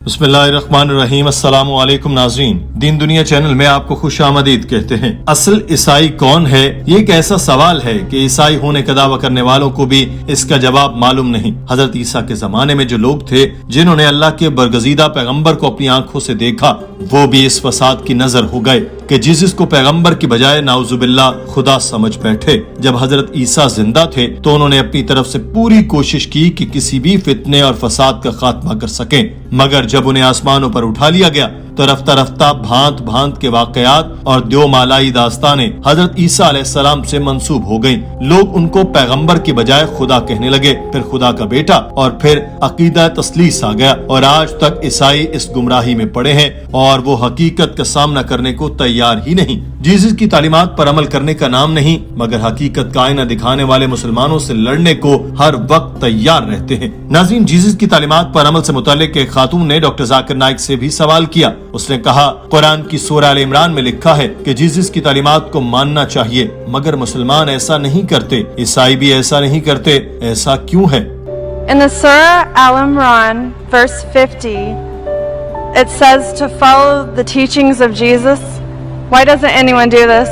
بسم اللہ الرحمن الرحیم۔ السلام علیکم ناظرین، دین دنیا چینل میں آپ کو خوش آمدید کہتے ہیں۔ اصل عیسائی کون ہے؟ یہ ایک ایسا سوال ہے کہ عیسائی ہونے کا دعویٰ کرنے والوں کو بھی اس کا جواب معلوم نہیں۔ حضرت عیسیٰ کے زمانے میں جو لوگ تھے جنہوں نے اللہ کے برگزیدہ پیغمبر کو اپنی آنکھوں سے دیکھا، وہ بھی اس فساد کی نظر ہو گئے کہ جس کو پیغمبر کی بجائے نعوذ باللہ خدا سمجھ بیٹھے۔ جب حضرت عیسیٰ زندہ تھے تو انہوں نے اپنی طرف سے پوری کوشش کی کہ کسی بھی فتنے اور فساد کا خاتمہ کر سکیں، مگر جب انہیں آسمانوں پر اٹھا لیا گیا تو رفتہ رفتہ بھانت بھانت کے واقعات اور دیو مالائی داستانیں حضرت عیسیٰ علیہ السلام سے منسوب ہو گئیں۔ لوگ ان کو پیغمبر کی بجائے خدا کہنے لگے، پھر خدا کا بیٹا، اور پھر عقیدہ تثلیث آ گیا، اور آج تک عیسائی اس گمراہی میں پڑے ہیں اور وہ حقیقت کا سامنا کرنے کو تیار ہی نہیں۔ جیسس کی تعلیمات پر عمل کرنے کا نام نہیں، مگر حقیقت کا آئینہ دکھانے والے مسلمانوں سے لڑنے کو ہر وقت تیار رہتے ہیں۔ ناظرین، جیسس کی تعلیمات پر عمل سے متعلق ایک خاتون نے ڈاکٹر ذاکر نائک سے بھی سوال کیا۔ اس نے کہا، قرآن کی سورہ آل عمران میں لکھا ہے کہ جیسس کی تعلیمات کو ماننا چاہیے، مگر مسلمان ایسا نہیں کرتے، عیسائی بھی ایسا نہیں کرتے، ایسا کیوں ہے؟ In the Surah Al-Imran, verse 50, it says to follow the teachings of Jesus. Why doesn't anyone do this?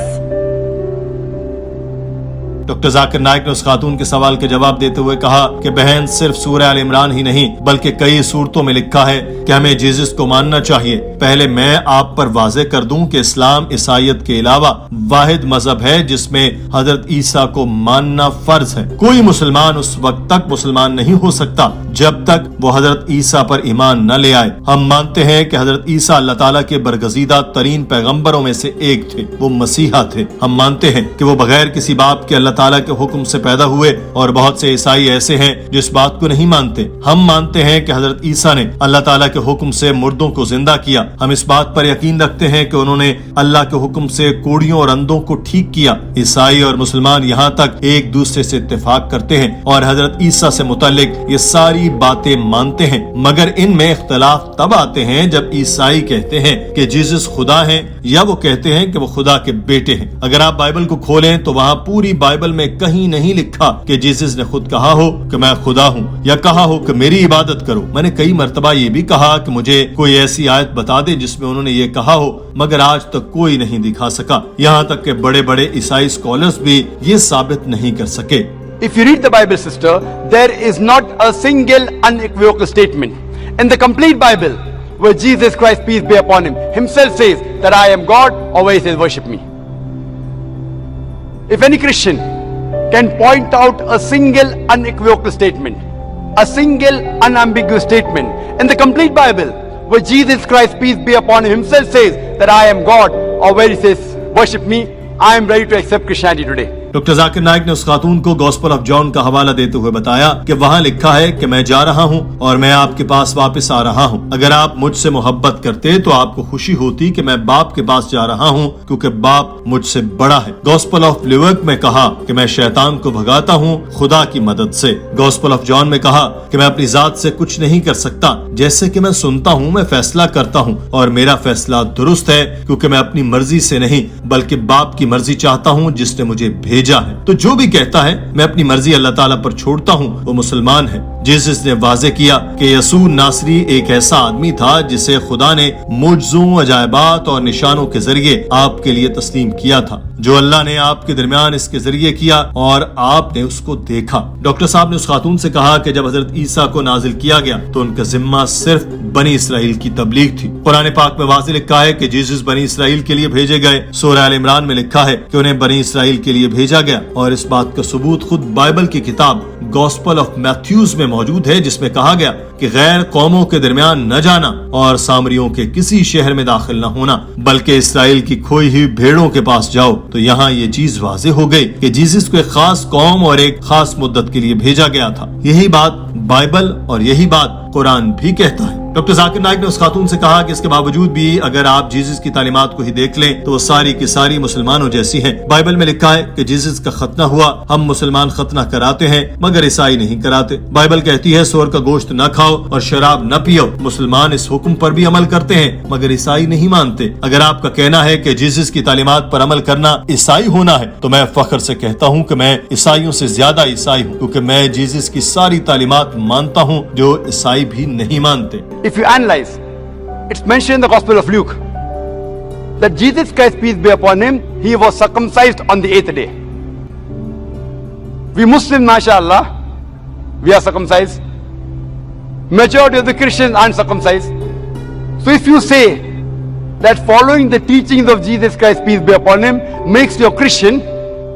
Doctor Zakir Naik نے اس خاتون کے سوال کے جواب دیتے ہوئے کہا کہ بہن، صرف سورہ آل عمران ہی نہیں بلکہ کئی سورتوں میں لکھا ہے کہ ہمیں جیسس کو ماننا چاہیے۔ پہلے میں آپ پر واضح کر دوں کہ اسلام عیسائیت کے علاوہ واحد مذہب ہے جس میں حضرت عیسیٰ کو ماننا فرض ہے۔ کوئی مسلمان اس وقت تک مسلمان نہیں ہو سکتا جب تک وہ حضرت عیسیٰ پر ایمان نہ لے آئے۔ ہم مانتے ہیں کہ حضرت عیسیٰ اللہ تعالیٰ کے برگزیدہ ترین پیغمبروں میں سے ایک تھے، وہ مسیحا تھے۔ ہم مانتے ہیں کہ وہ بغیر کسی باپ کے اللہ تعالیٰ کے حکم سے پیدا ہوئے، اور بہت سے عیسائی ایسے ہیں جو اس بات کو نہیں مانتے۔ ہم مانتے ہیں کہ حضرت عیسیٰ نے اللہ تعالیٰ کے حکم سے مردوں کو زندہ کیا۔ ہم اس بات پر یقین رکھتے ہیں کہ انہوں نے اللہ کے حکم سے کوڑیوں اور اندھوں کو ٹھیک کیا۔ عیسائی اور مسلمان یہاں تک ایک دوسرے سے اتفاق کرتے ہیں اور حضرت عیسیٰ سے متعلق یہ ساری باتیں مانتے ہیں، مگر ان میں اختلاف تب آتے ہیں جب عیسائی کہتے ہیں کہ جیسس خدا ہیں یا وہ کہتے ہیں کہ وہ خدا کے بیٹے ہیں۔ اگر آپ بائبل کو کھولیں تو وہاں پوری بائبل میں کہیں نہیں لکھا کہ جیسس نے خود کہا ہو کہ میں خدا ہوں یا کہا ہو کہ میری عبادت کرو۔ میں نے کئی مرتبہ یہ بھی کہا کہ مجھے کوئی ایسی آیت بتا دے جس میں انہوں نے یہ کہا ہو، مگر آج تک کوئی نہیں دکھا سکا، یہاں تک کہ بڑے بڑے عیسائی اسکالرز بھی یہ ثابت نہیں کر سکے۔ If you read the Bible, sister, there is not a single unequivocal statement in the complete Bible where Jesus Christ, peace be upon him, himself says that I am God, or where he says worship me. If any Christian can point out a single unequivocal statement, a single unambiguous statement in the complete Bible where Jesus Christ, peace be upon him, himself says that I am God, or where he says worship me, I am ready to accept Christianity today. Doctor Zakir Naik نے اس خاتون کو gospel of John کا حوالہ دیتے ہوئے بتایا کہ وہاں لکھا ہے کہ میں جا رہا ہوں اور میں آپ کے پاس واپس آ رہا ہوں۔ اگر آپ مجھ سے محبت کرتے تو آپ کو خوشی ہوتی کہ میں باپ کے پاس جا رہا ہوں، کیونکہ باپ مجھ سے بڑا ہے۔ گوسپل آف لیوک میں کہا کہ میں شیطان کو بھگاتا ہوں خدا کی مدد سے۔ گوسپل آف جان میں کہا کہ میں اپنی ذات سے کچھ نہیں کر سکتا، جیسے کہ میں سنتا ہوں میں فیصلہ کرتا ہوں، اور میرا فیصلہ درست ہے کیونکہ میں اپنی مرضی سے نہیں بلکہ باپ کی مرضی چاہتا ہوں جس نے مجھے بھیجا ہے۔ تو جو بھی کہتا ہے میں اپنی مرضی اللہ تعالیٰ پر چھوڑتا ہوں، وہ مسلمان ہے۔ جیسس نے واضح کیا کہ یسوع ناصری ایک ایسا آدمی تھا جسے خدا نے معجزوں، عجائبات اور نشانوں کے ذریعے آپ کے لیے تسلیم کیا تھا، جو اللہ نے آپ کے درمیان اس کے ذریعے کیا اور آپ نے اس کو دیکھا۔ ڈاکٹر صاحب نے اس خاتون سے کہا کہ جب حضرت عیسیٰ کو نازل کیا گیا تو ان کا ذمہ صرف بنی اسرائیل کی تبلیغ تھی۔ قرآن پاک میں واضح لکھا ہے کہ جیسس بنی اسرائیل کے لیے بھیجے گئے۔ سورہ آل عمران میں لکھا ہے کہ انہیں بنی اسرائیل کے لیے بھیجا گیا، اور اس بات کا ثبوت خود بائبل کی کتاب گوسپل آف میتھیوز میں موجود ہے، جس میں کہا گیا کہ غیر قوموں کے درمیان نہ جانا اور سامریوں کے کسی شہر میں داخل نہ ہونا، بلکہ اسرائیل کی کھوئی ہوئی بھیڑوں کے پاس جاؤ۔ تو یہاں یہ چیز واضح ہو گئی کہ جیسس کو ایک خاص قوم اور ایک خاص مدت کے لیے بھیجا گیا تھا۔ یہی بات بائبل اور یہی بات قرآن بھی کہتا ہے۔ ڈاکٹر ذاکر نائک نے اس خاتون سے کہا کہ اس کے باوجود بھی اگر آپ جیزس کی تعلیمات کو ہی دیکھ لیں تو وہ ساری کی ساری مسلمانوں جیسی ہیں. بائبل میں لکھا ہے کہ جیزس کا ختنہ ہوا, ہم مسلمان ختنہ کراتے ہیں مگر عیسائی نہیں کراتے. بائبل کہتی ہے سور کا گوشت نہ کھاؤ اور شراب نہ پیو. مسلمان اس حکم پر بھی عمل کرتے ہیں مگر عیسائی نہیں مانتے. اگر آپ کا کہنا ہے کہ جیزس کی تعلیمات پر عمل کرنا عیسائی ہونا ہے تو میں فخر سے کہتا ہوں کہ میں عیسائیوں سے زیادہ عیسائی ہوں, کیونکہ میں جیزس کی ساری تعلیمات مانتا ہوں جو عیسائی بھی نہیں مانتے. If you analyze, it's mentioned in the Gospel of Luke that Jesus Christ, peace be upon him, he was circumcised on the 8th day. We Muslims, mashallah, we are circumcised. Majority of the Christians aren't circumcised. So if you say that following the teachings of Jesus Christ, peace be upon him, makes you a Christian,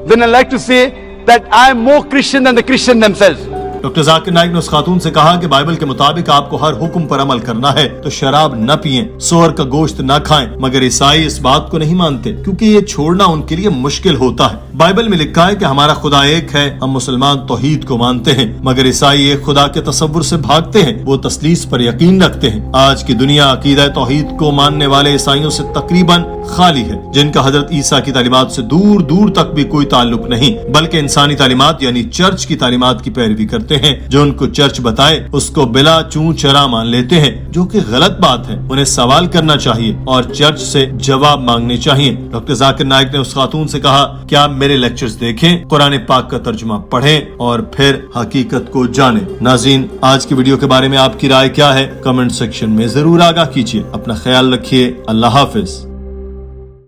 then I like to say that I am more Christian than the Christians themselves. Doctor Zakir Naik نے اس خاتون سے کہا کہ Bible کے مطابق آپ کو ہر حکم پر عمل کرنا ہے تو شراب نہ پیئیں, سور کا گوشت نہ کھائیں, مگر عیسائی اس بات کو نہیں مانتے کیونکہ یہ چھوڑنا ان کے لیے مشکل ہوتا ہے. بائبل میں لکھا ہے کہ ہمارا خدا ایک ہے, ہم مسلمان توحید کو مانتے ہیں مگر عیسائی ایک خدا کے تصور سے بھاگتے ہیں, وہ تثلیث پر یقین رکھتے ہیں. آج کی دنیا عقیدہ توحید کو ماننے والے عیسائیوں سے تقریباً خالی ہے, جن کا حضرت عیسیٰ کی تعلیمات سے دور دور تک بھی کوئی تعلق نہیں, بلکہ انسانی تعلیمات یعنی چرچ کی تعلیمات کی پیروی کرتے ہیں. جو ان کو چرچ بتائے اس کو بلا چون چرا مان لیتے ہیں, جو کہ غلط بات ہے. انہیں سوال کرنا چاہیے اور چرچ سے جواب مانگنے چاہیے. ڈاکٹر ذاکر نائک نے اس خاتون سے کہا کہ آپ میرے لیکچرز دیکھیں, قرآن پاک کا ترجمہ پڑھیں اور پھر حقیقت کو جانیں. ناظرین, آج کی ویڈیو کے بارے میں آپ کی رائے کیا ہے؟ کمنٹ سیکشن میں ضرور آگاہ کیجیے. اپنا خیال رکھیے. اللہ حافظ.